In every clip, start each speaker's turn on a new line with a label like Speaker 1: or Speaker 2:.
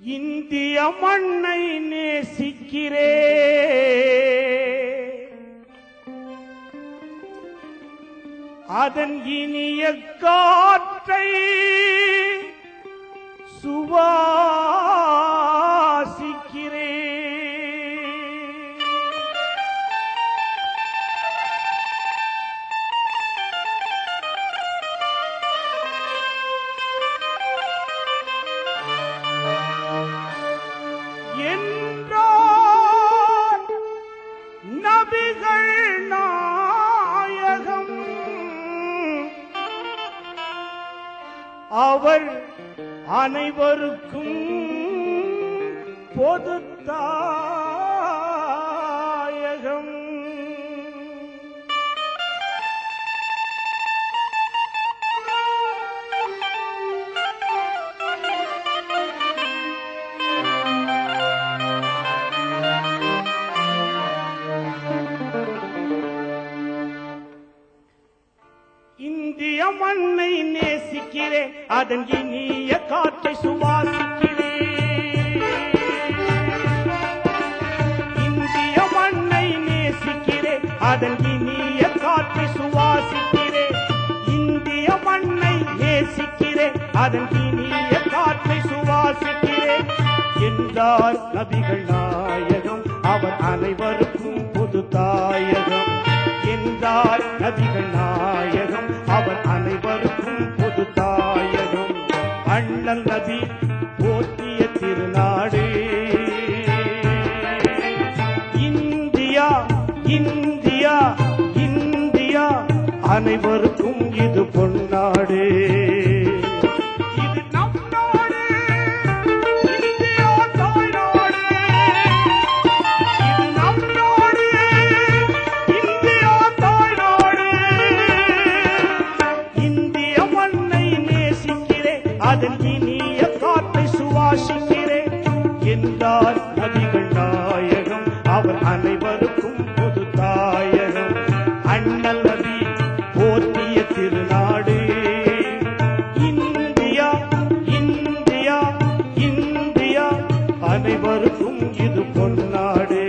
Speaker 1: இந்திய மண்ணை நேசிக்கிறே, அதன் இனிய காற்றை சுவாசிக்கிறே. என்றார் நபிகள் நாயகம், அவர் அனைவருக்கும் பொது தாயகம். இந்திய மண்ணை நேசிக்கிறேன், அதன் இனிய காற்றை சுவாசிக்கிறேன். இந்திய மண்ணை நேசிக்கிறேன், அதன் இனிய காற்றை சுவாசிக்கிறேன். இந்திய மண்ணை நேசிக்கிறேன், அதன் இனிய காற்றை சுவாசிக்கிறேன். என்றார் நபிகள் நாயகம், அவர் அனைவருக்கும் பொது தாயகம். என்றார் நபிகள் நாயகம், அவர் அனைவருக்கும் பொது தாயகம். அண்ணல் நபி போற்றிய திருநாடு இந்தியா, இந்தியா, இந்தியா, அனைவருக்கும் இது பொன்னாடு. அதன் இனிய காற்றை சுவாசிக்கிறேன். என்றார் நபிகள் நாயகம், அவர் அனைவருக்கும் பொது தாயகம். அண்ணல் நபி போற்றிய திருநாடு இந்தியா, இந்தியா, இந்தியா, அனைவருக்கும் இது பொன்னாடு.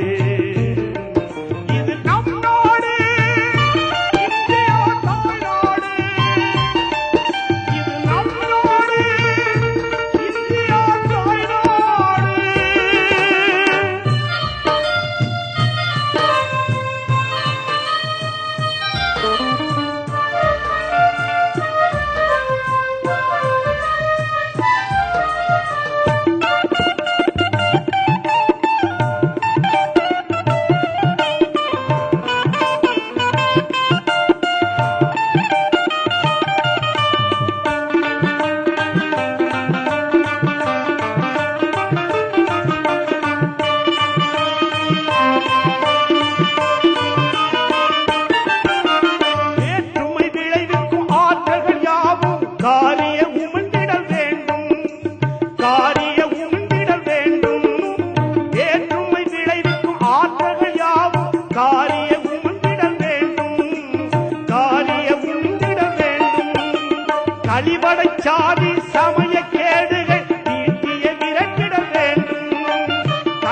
Speaker 1: அழிவடை சாதி சமய கேடுகள் தீட்டிய விரட்டிட வேண்டும்.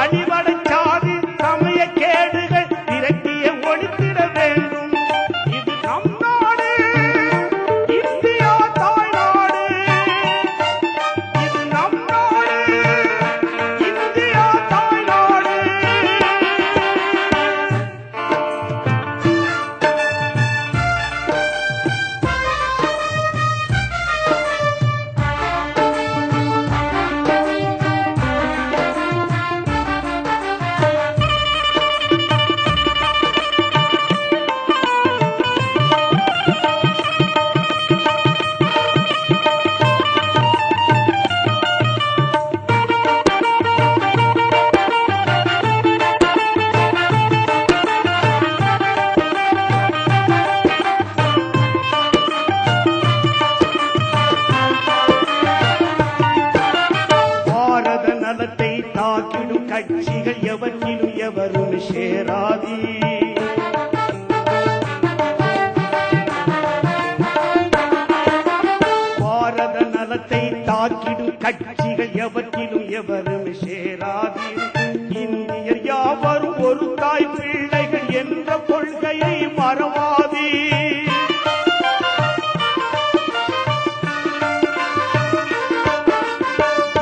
Speaker 1: அழிவடை சாதி சமய கேடுகள் விரட்டிய ஒழித்திட வேண்டும். இது நம் நாடு, இந்தியா தாய்நாடு. இது நம் நாடு, இந்தியா தாய்நாடு. தாக்கிடும் கட்சிகள் எவற்றிலும் எவரும் சேராதி. பாரத நலத்தை தாக்கிடும் கட்சிகள் எவற்றிலும் எவரும் சேராதீர். இந்தியர் யாவரும் ஒரு தாய் பிள்ளைகள் என்ற கொள்கையை மறவாதீர்.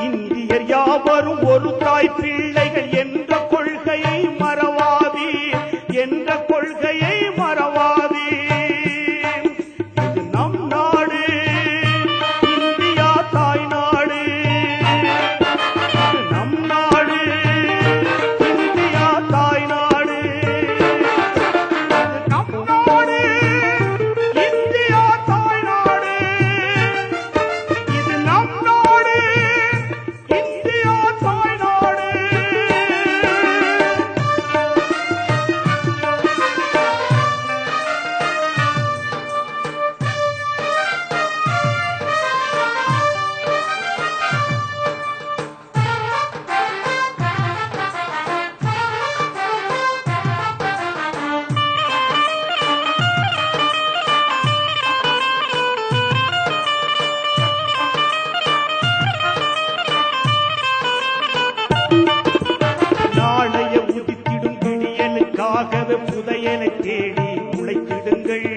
Speaker 1: இந்தியர் யாவரும் ஒரு தாய் பிள்ளைகள் என்ற கொள்கையை மறவாதீர், என்ற கொள்கையை மறவாதீர். இது நம் நாடு, இந்தியா தாய் நாடு. இது நம் நாடு, இந்தியா தாய் நாடு. இது நம் நாடு, இந்தியா தாய் நாடு. இது நம் நாடு, இந்தியா தாய் நாடு. நாளைய உதித்திடும் விடியலுக்காகவே புதையலை தேடி உழைத்திடுங்கள்.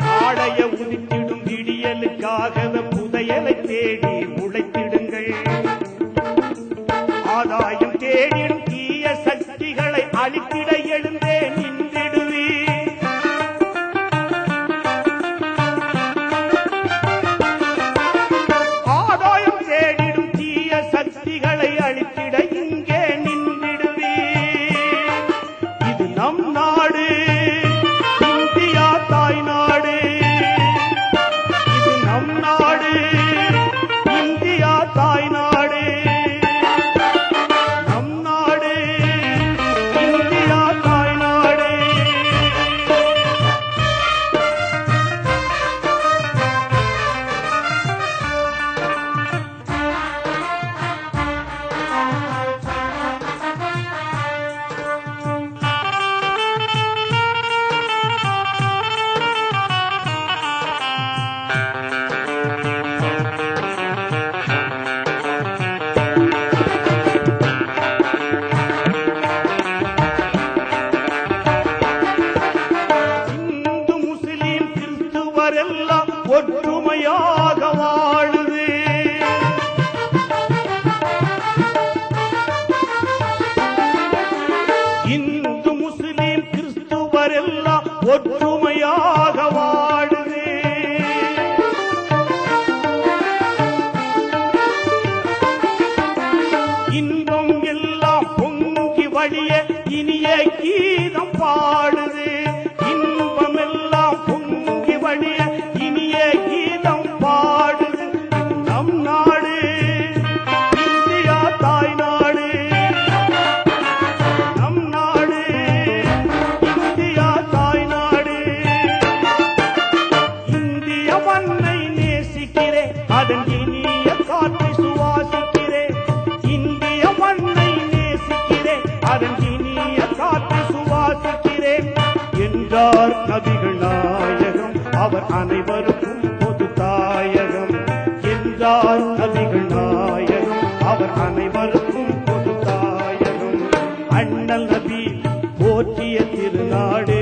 Speaker 1: நாளைய உதித்திடும் விடியலுக்காகவே புதையலை தேடி உழைத்திடுங்கள். ஆதாயம் தேடிடும் தீய சக்திகளை அழித்திட எழுந்தே நின்றிடுவீர். ஆதாயம் தேடிடும் தீய சக்திகளை அழித்திட இங்கே நின்றிடுவீர். இது நம் நாடு, இந்தியா தாய் நாடு. இது நம் நாடு, இந்தியா தாய் நாடு. நம் நாடு, இந்தியா தாய் நாடு. இந்து முஸ்லிம் கிறிஸ்துவரெல்லாம் ஒற்றுமையாக வாழுது. இந்து முஸ்லிம் கிறிஸ்துவரெல்லாம் ஒற்றுமையாக வாழுது. இன்பம் எல்லாம் பொங்கி வழிய இனிய கீதம் பாடுது. இன்பம் எல்லாம் பொங்கி வழிய இனிய கீதம் பாடுது. நம் நாடு, இந்தியா தாய் நாடு. நம் நாடு, இந்தியா தாய் நாடு. இந்திய மண்ணை நேசிக்கிறேன், அதன் இனிய காற்றை சுவாசிக்கிறேன். இந்திய மண்ணை நேசிக்கிறேன், அதன் இனிய காற்றை சுவாசிக்கிறேன் என்றார் நபிகள் நாயகம். அவர் அனைவருக்கும் பொது தாயகம் என்றார் நபிகள் நாயகம். அவர் அனைவருக்கும் பொது தாயகம். அண்ணல் நபி போற்றிய திருநாடு,